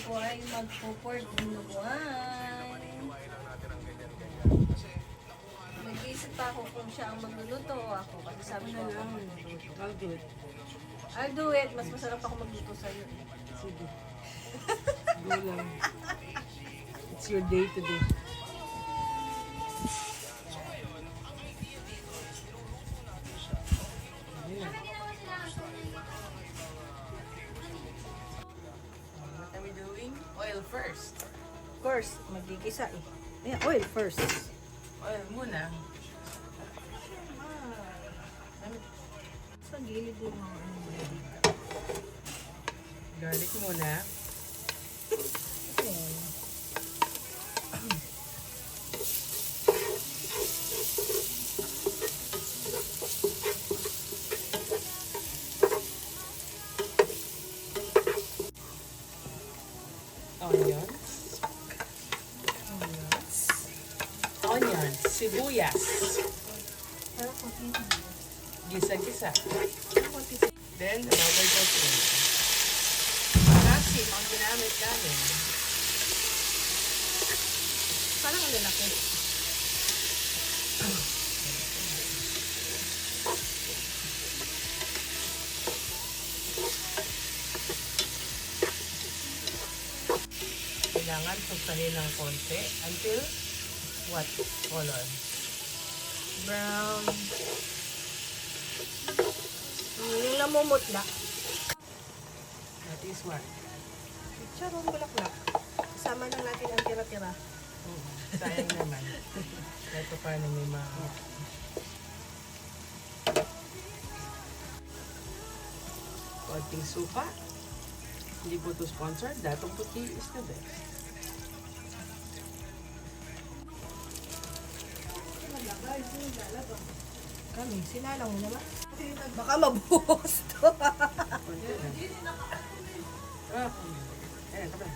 ko ay magpo-pork bunuan. Nag-iisip pa ako kung siya ang magluluto o ako. Kasi sabi ko ako magluluto. I'll do it. I'll do it. Mas masarap ako magluto sa'yo. Sige. Go lang. It's your day today. What are we doing? Oil first. Of course, magigisa eh. Ayan, oil first. Oil muna. Sa gilid yung mga ano. Garlic muna. Okay. Onions. Onions. Sibuyas. Parang konti. Gisa-gisa. Parang konti. Then, another tomato. Asin ang ginamit namin. Parang ang lalaki. Kailangan tusahin ng konti until what color? Brown. Yung namumutla. That is what? Charong bulaklak. Kasama lang natin ang tira-tira. Sayang naman. Ito pa na may mga... Konting supa. Hindi po ito sponsored. Datong puti is the best. Kami, sinalang mo naman. Baka mabuhos to. Konti lang. Ah, ayan, come on.